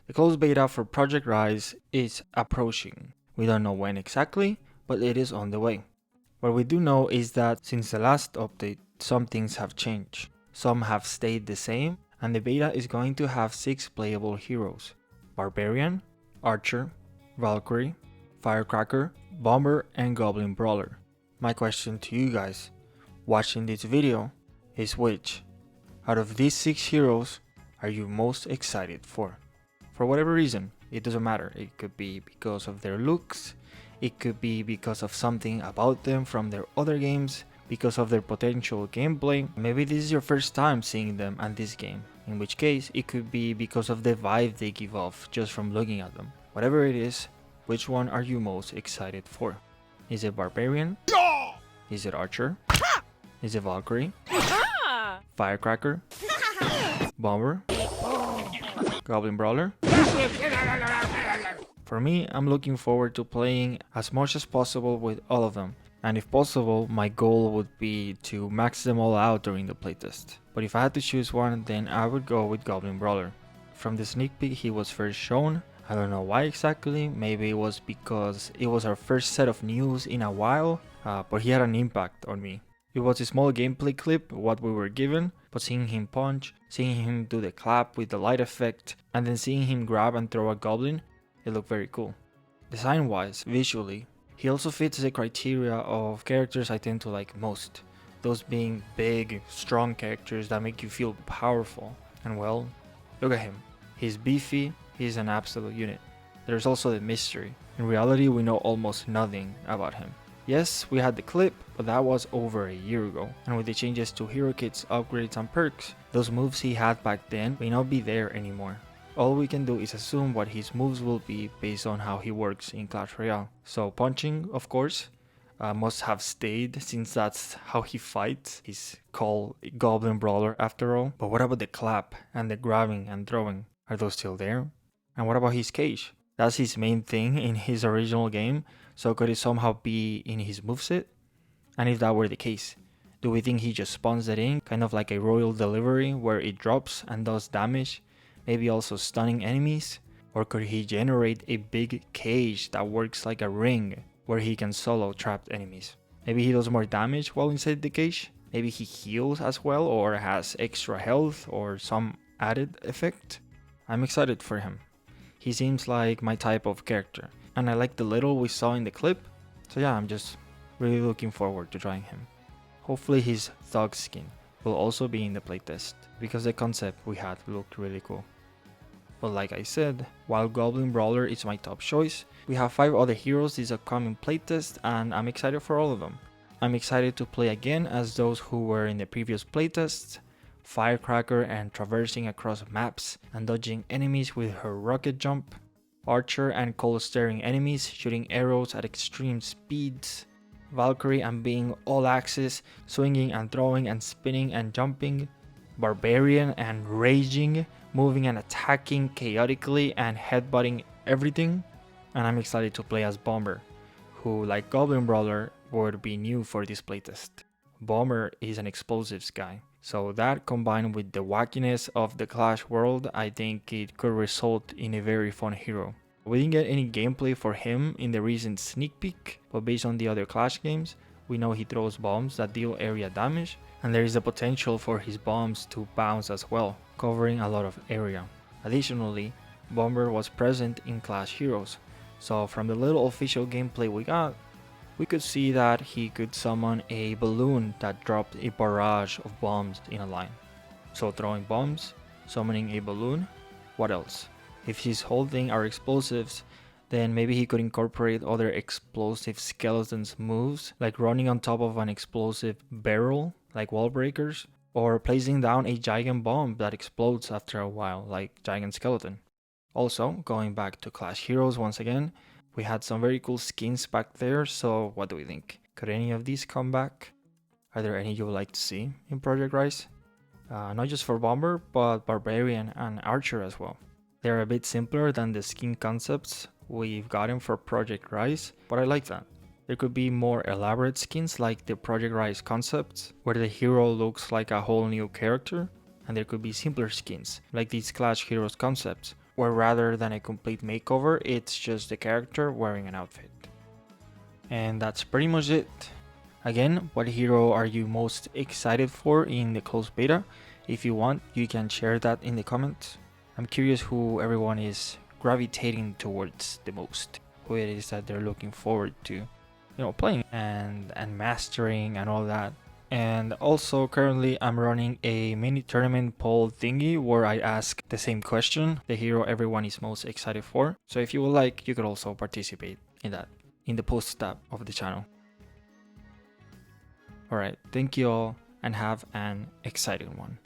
The closed beta for Project R.I.S.E is approaching. We don't know when exactly, but it is on the way. What we do know is that since the last update, some things have changed. Some have stayed the same, and the beta is going to have 6 playable heroes: Barbarian, Archer, Valkyrie, Firecracker, Bomber, and Goblin Brawler. My question to you guys watching this video is, which out of these 6 heroes are you most excited for? For whatever reason, it doesn't matter. It could be because of their looks, it could be because of something about them from their other games, because of their potential gameplay. Maybe this is your first time seeing them and this game, in which case it could be because of the vibe they give off just from looking at them. Whatever it is, which one are you most excited for? Is it Barbarian? Is it Archer? Is it Valkyrie? Firecracker? Bomber? Goblin Brawler? For me, I'm looking forward to playing as much as possible with all of them, and if possible, my goal would be to max them all out during the playtest. But if I had to choose one, then I would go with Goblin Brawler. From the sneak peek he was first shown, I don't know why exactly, maybe it was because it was our first set of news in a while, but he had an impact on me. It was a small gameplay clip, what we were given, but seeing him punch, seeing him do the clap with the light effect, and then seeing him grab and throw a goblin, it looked very cool. Design wise, visually, he also fits the criteria of characters I tend to like most. Those being big, strong characters that make you feel powerful. And well, look at him. He's beefy, he's an absolute unit. There's also the mystery. In reality, we know almost nothing about him. Yes, we had the clip, but that was over a year ago, and with the changes to hero kits, upgrades and perks, those moves he had back then may not be there anymore. All we can do is assume what his moves will be based on how he works in Clash Royale. So punching, of course, must have stayed since that's how he fights. He's called Goblin Brawler after all. But what about the clap and the grabbing and throwing? Are those still there? And what about his cage? That's his main thing in his original game, so could it somehow be in his moveset? And if that were the case, do we think he just spawns it in, kind of like a royal delivery where it drops and does damage, maybe also stunning enemies? Or could he generate a big cage that works like a ring where he can solo trapped enemies? Maybe he does more damage while inside the cage? Maybe he heals as well or has extra health or some added effect? I'm excited for him. He seems like my type of character, and I like the little we saw in the clip, so yeah, I'm just really looking forward to trying him. Hopefully his thug skin will also be in the playtest, because the concept we had looked really cool. But like I said, while Goblin Brawler is my top choice, we have 5 other heroes this upcoming playtest, and I'm excited for all of them. I'm excited to play again as those who were in the previous playtests: Firecracker and traversing across maps and dodging enemies with her rocket jump, Archer and cold staring enemies shooting arrows at extreme speeds, Valkyrie and being all axis, swinging and throwing and spinning and jumping, Barbarian and raging, moving and attacking chaotically and headbutting everything, and I'm excited to play as Bomber, who, like Goblin Brawler, would be new for this playtest. Bomber is an explosives guy, so that combined with the wackiness of the Clash world, I think it could result in a very fun hero. We didn't get any gameplay for him in the recent sneak peek, but based on the other Clash games, we know he throws bombs that deal area damage, and there is the potential for his bombs to bounce as well, covering a lot of area. Additionally, Bomber was present in Clash Heroes, so from the little official gameplay we got, we could see that he could summon a balloon that dropped a barrage of bombs in a line. So throwing bombs, summoning a balloon, what else? If his whole thing are explosives, then maybe he could incorporate other explosive skeletons moves, like running on top of an explosive barrel, like wall breakers, or placing down a giant bomb that explodes after a while, like Giant Skeleton. Also, going back to Clash Heroes once again, we had some very cool skins back there, so what do we think? Could any of these come back? Are there any you would like to see in Project R.I.S.E? Not just for Bomber, but Barbarian and Archer as well. They're a bit simpler than the skin concepts we've gotten for Project R.I.S.E, but I like that. There could be more elaborate skins like the Project R.I.S.E concepts, where the hero looks like a whole new character, and there could be simpler skins, like these Clash Heroes concepts, where rather than a complete makeover, it's just the character wearing an outfit. And that's pretty much it. Again, what hero are you most excited for in the closed beta? If you want, you can share that in the comments. I'm curious who everyone is gravitating towards the most, who it is that they're looking forward to, playing and mastering and all that. And also currently I'm running a mini tournament poll thingy where I ask the same question, the hero everyone is most excited for. So if you would like, you could also participate in that, in the post tab of the channel. Alright, thank you all and have an exciting one.